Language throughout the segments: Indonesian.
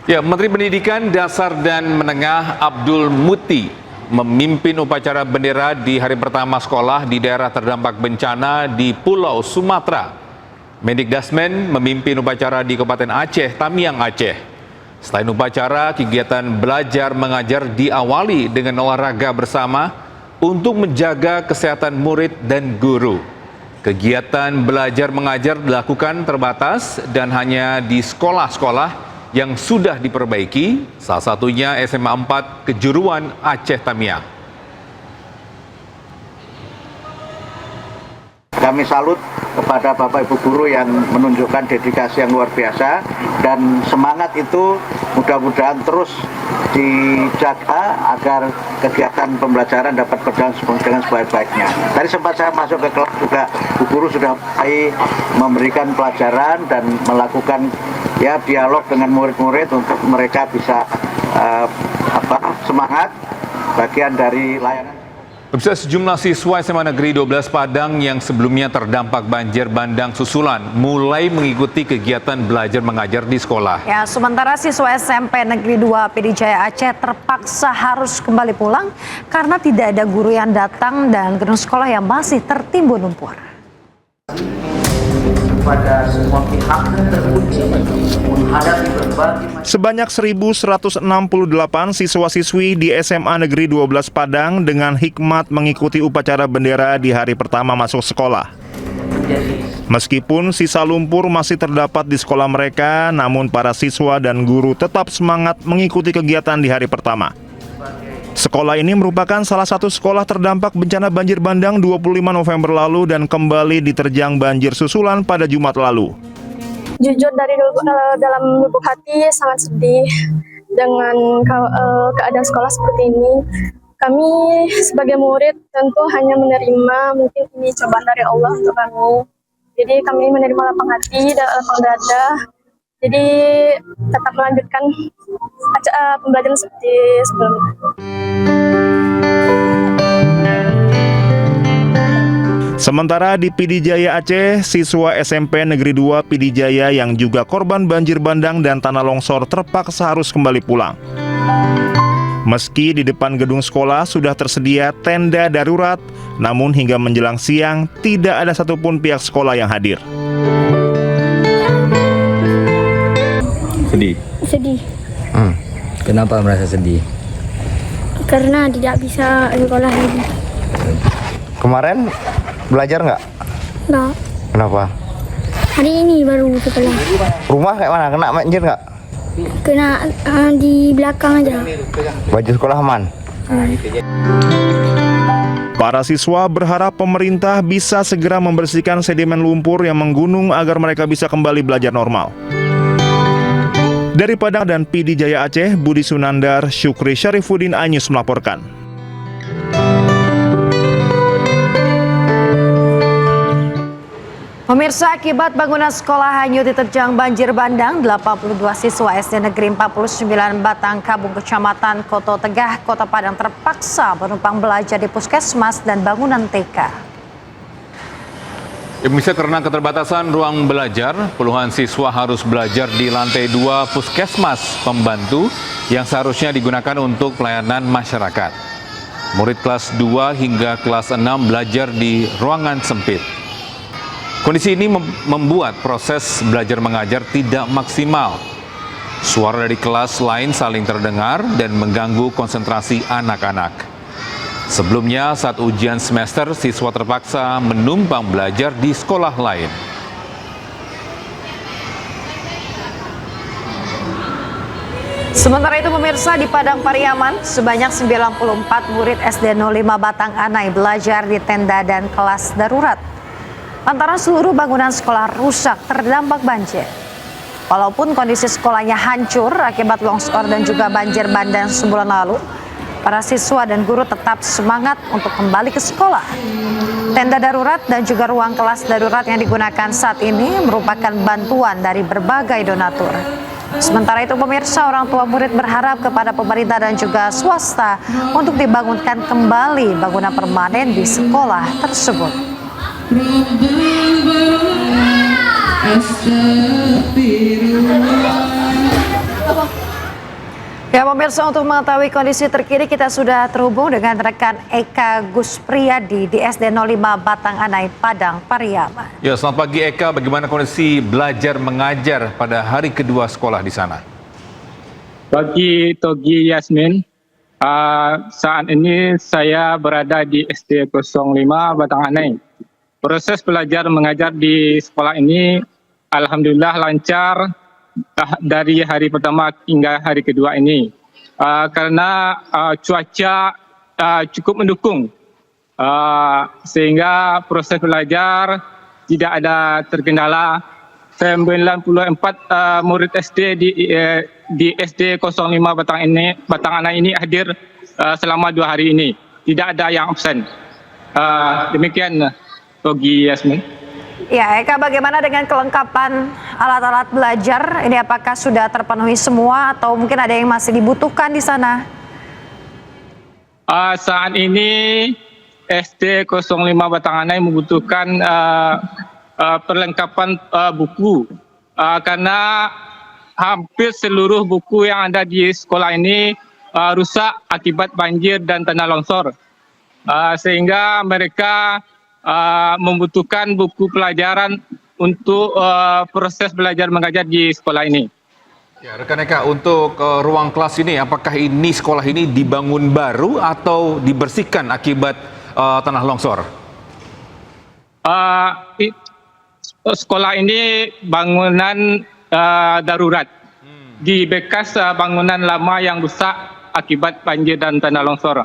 Ya, Menteri Pendidikan Dasar dan Menengah Abdul Muti memimpin upacara bendera di hari pertama sekolah di daerah terdampak bencana di Pulau Sumatera. Mendikdasmen memimpin upacara di Kabupaten Aceh, Tamiang, Aceh. Selain upacara, kegiatan belajar mengajar diawali dengan olahraga bersama untuk menjaga kesehatan murid dan guru. Kegiatan belajar mengajar dilakukan terbatas dan hanya di sekolah-sekolah yang sudah diperbaiki, salah satunya SMA 4 Kejuruan Aceh Tamiang. Kami salut kepada Bapak Ibu guru yang menunjukkan dedikasi yang luar biasa, dan semangat itu mudah-mudahan terus dijaga agar kegiatan pembelajaran dapat berjalan dengan sebaik-baiknya. Tadi sempat saya masuk ke kelas juga, Bu guru sudah mulai memberikan pelajaran dan melakukan dialog dengan murid-murid untuk mereka bisa semangat, bagian dari layanan. Sejumlah siswa SMA Negeri 12 Padang yang sebelumnya terdampak banjir bandang susulan mulai mengikuti kegiatan belajar mengajar di sekolah. Ya, sementara siswa SMP Negeri 2 Pidijaya Aceh terpaksa harus kembali pulang karena tidak ada guru yang datang dan gedung sekolah yang masih tertimbun lumpur. Sebanyak 1.168 siswa-siswi di SMA Negeri 12 Padang dengan hikmat mengikuti upacara bendera di hari pertama masuk sekolah. Meskipun sisa lumpur masih terdapat di sekolah mereka, namun para siswa dan guru tetap semangat mengikuti kegiatan di hari pertama. Sekolah ini merupakan salah satu sekolah terdampak bencana banjir bandang 25 November lalu dan kembali diterjang banjir susulan pada Jumat lalu. Jujur dalam lubuk hati sangat sedih dengan keadaan sekolah seperti ini. Kami sebagai murid tentu hanya menerima, mungkin ini cobaan dari Allah untuk kami. Jadi kami menerima lapang hati dan lapang dada. Jadi tetap melanjutkan pembelajaran seperti sebelumnya. Sementara di Pidijaya Aceh, siswa SMP Negeri 2 Pidijaya yang juga korban banjir bandang dan tanah longsor terpaksa harus kembali pulang. Meski di depan gedung sekolah sudah tersedia tenda darurat, namun hingga menjelang siang tidak ada satupun pihak sekolah yang hadir. Sedih. Kenapa merasa sedih? Karena tidak bisa sekolah lagi. Kemarin belajar nggak? Nggak. Kenapa? Hari ini baru sekolah. Rumah kayak mana? Kena banjir nggak? Kena di belakang aja. Baju sekolah aman? Para siswa berharap pemerintah bisa segera membersihkan sedimen lumpur yang menggunung agar mereka bisa kembali belajar normal. Dari Padang dan Pidijaya Aceh, Budi Sunandar, Syukri Syarifuddin, iNews melaporkan. Pemirsa, akibat bangunan sekolah hanyut diterjang banjir bandang, 82 siswa SD Negeri 49 Batang Kabung Kecamatan Koto Tegah, Kota Padang terpaksa menumpang belajar di puskesmas dan bangunan TK. Bisa karena keterbatasan ruang belajar, puluhan siswa harus belajar di lantai 2 puskesmas pembantu yang seharusnya digunakan untuk pelayanan masyarakat. Murid kelas 2 hingga kelas 6 belajar di ruangan sempit. Kondisi ini membuat proses belajar mengajar tidak maksimal. Suara dari kelas lain saling terdengar dan mengganggu konsentrasi anak-anak. Sebelumnya, saat ujian semester, siswa terpaksa menumpang belajar di sekolah lain. Sementara itu pemirsa, di Padang Pariaman, sebanyak 94 murid SD 05 Batang Anai belajar di tenda dan kelas darurat. Lantaran seluruh bangunan sekolah rusak terdampak banjir. Walaupun kondisi sekolahnya hancur akibat longsor dan juga banjir bandang sebulan lalu, para siswa dan guru tetap semangat untuk kembali ke sekolah. Tenda darurat dan juga ruang kelas darurat yang digunakan saat ini merupakan bantuan dari berbagai donatur. Sementara itu pemirsa, orang tua murid berharap kepada pemerintah dan juga swasta untuk dibangunkan kembali bangunan permanen di sekolah tersebut. Ya pemirsa, untuk mengetahui kondisi terkini kita sudah terhubung dengan rekan Eka Guspriyadi di SD 05 Batang Anai, Padang, Pariaman. Ya, selamat pagi Eka, bagaimana kondisi belajar mengajar pada hari kedua sekolah di sana? Pagi Togi Yasmin, saat ini saya berada di SD 05 Batang Anai. Proses belajar mengajar di sekolah ini alhamdulillah lancar dari hari pertama hingga hari kedua ini. Karena cuaca cukup mendukung, sehingga proses belajar tidak ada terkendala. 94 murid SD di SD 05 Batang Anai ini hadir selama 2 hari ini. Tidak ada yang absen. Demikian Togi Yasmin. Ya Eka, bagaimana dengan kelengkapan alat-alat belajar? Ini apakah sudah terpenuhi semua atau mungkin ada yang masih dibutuhkan di sana? Saat ini SD 05 Batang Anai membutuhkan perlengkapan buku, karena hampir seluruh buku yang ada di sekolah ini rusak akibat banjir dan tanah longsor, sehingga mereka membutuhkan buku pelajaran untuk proses belajar mengajar di sekolah ini. Ya, rekan Eka, untuk ruang kelas ini, apakah ini sekolah ini dibangun baru atau dibersihkan akibat tanah longsor? Sekolah ini bangunan darurat di bekas bangunan lama yang rusak akibat banjir dan tanah longsor.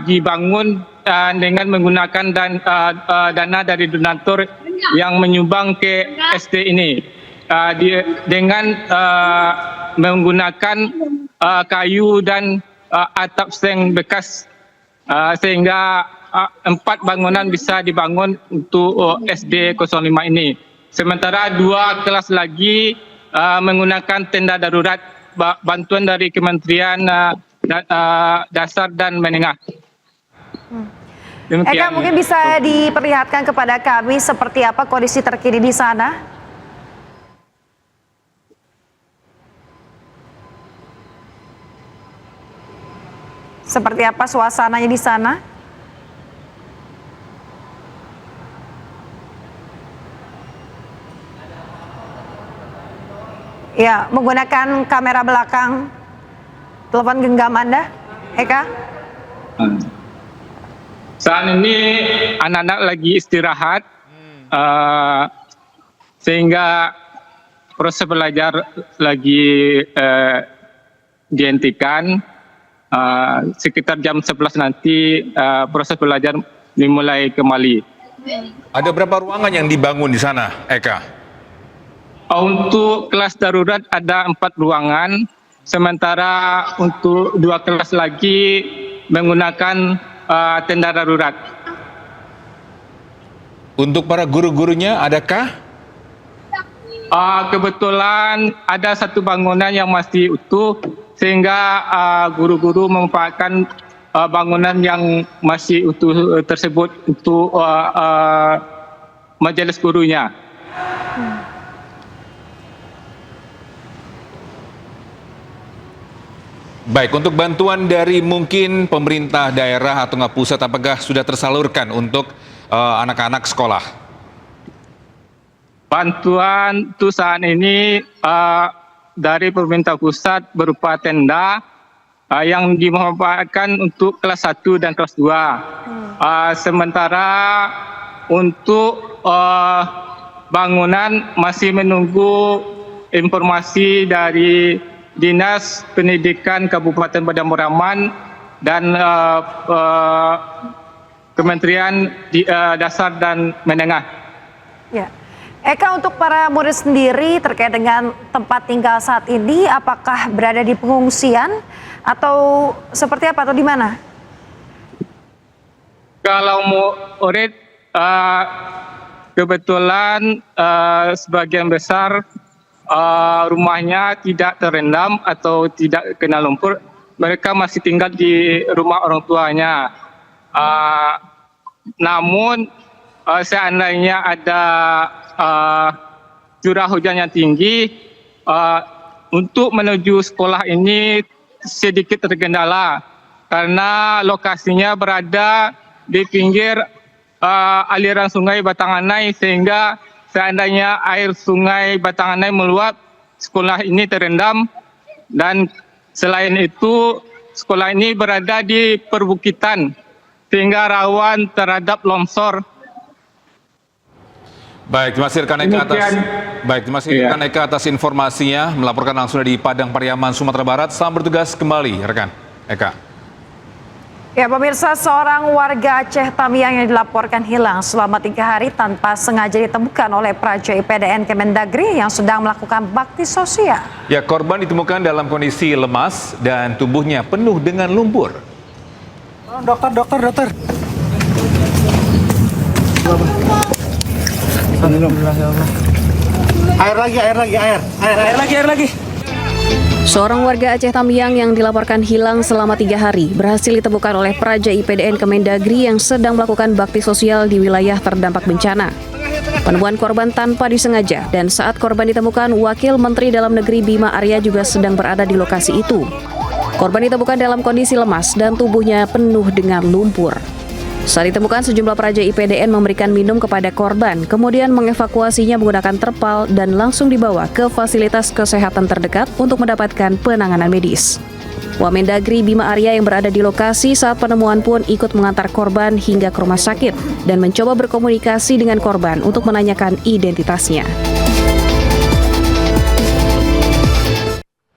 Dibangun dengan menggunakan dana dari donatur yang menyumbang ke SD ini, dengan menggunakan kayu dan atap seng bekas, sehingga 4 bangunan bisa dibangun untuk SD 05 ini. Sementara 2 kelas lagi menggunakan tenda darurat bantuan dari Kementerian Dasar dan Menengah. Eka, mungkin bisa diperlihatkan kepada kami seperti apa kondisi terkini di sana? Seperti apa suasananya di sana? Ya, menggunakan kamera belakang telepon genggam Anda, Eka? Saat ini anak-anak lagi istirahat, sehingga proses belajar lagi dihentikan. Sekitar jam 11 nanti proses belajar dimulai kembali. Ada berapa ruangan yang dibangun di sana, Eka? Untuk kelas darurat ada 4 ruangan, sementara untuk 2 kelas lagi menggunakan tenda darurat. Untuk para guru-gurunya adakah? Kebetulan ada 1 bangunan yang masih utuh, sehingga guru-guru memanfaatkan bangunan yang masih utuh tersebut untuk majelis gurunya. Baik, untuk bantuan dari mungkin pemerintah daerah atau nggak pusat, apakah sudah tersalurkan untuk anak-anak sekolah? Bantuan itu saat ini dari pemerintah pusat berupa tenda yang dimanfaatkan untuk kelas 1 dan kelas 2. Sementara untuk bangunan masih menunggu informasi dari Dinas Pendidikan Kabupaten Padang Pariaman dan Kementerian Dasar dan Menengah. Ya. Eka, untuk para murid sendiri terkait dengan tempat tinggal saat ini, apakah berada di pengungsian atau seperti apa atau di mana? Kalau murid kebetulan sebagian besar rumahnya tidak terendam atau tidak kena lumpur, mereka masih tinggal di rumah orang tuanya. Namun seandainya ada curah hujan yang tinggi, untuk menuju sekolah ini sedikit terkendala karena lokasinya berada di pinggir aliran sungai Batanganai, sehingga seandainya air sungai Batanganai meluap, sekolah ini terendam. Dan selain itu, sekolah ini berada di perbukitan sehingga rawan terhadap longsor. Baik, terima kasih rekan Eka atas informasinya, melaporkan langsung dari Padang Pariaman, Sumatera Barat. Selamat bertugas kembali, rekan Eka. Ya pemirsa, seorang warga Aceh Tamiang yang dilaporkan hilang selama 3 hari tanpa sengaja ditemukan oleh Praja IPDN Kemendagri yang sedang melakukan bakti sosial. Ya, korban ditemukan dalam kondisi lemas dan tubuhnya penuh dengan lumpur. Dokter. Air lagi. Seorang warga Aceh Tamiang yang dilaporkan hilang selama 3 hari berhasil ditemukan oleh Praja IPDN Kemendagri yang sedang melakukan bakti sosial di wilayah terdampak bencana. Penemuan korban tanpa disengaja, dan saat korban ditemukan, Wakil Menteri Dalam Negeri Bima Arya juga sedang berada di lokasi itu. Korban ditemukan dalam kondisi lemas dan tubuhnya penuh dengan lumpur. Saat ditemukan, sejumlah praja IPDN memberikan minum kepada korban, kemudian mengevakuasinya menggunakan terpal dan langsung dibawa ke fasilitas kesehatan terdekat untuk mendapatkan penanganan medis. Wamendagri Bima Arya yang berada di lokasi saat penemuan pun ikut mengantar korban hingga ke rumah sakit dan mencoba berkomunikasi dengan korban untuk menanyakan identitasnya.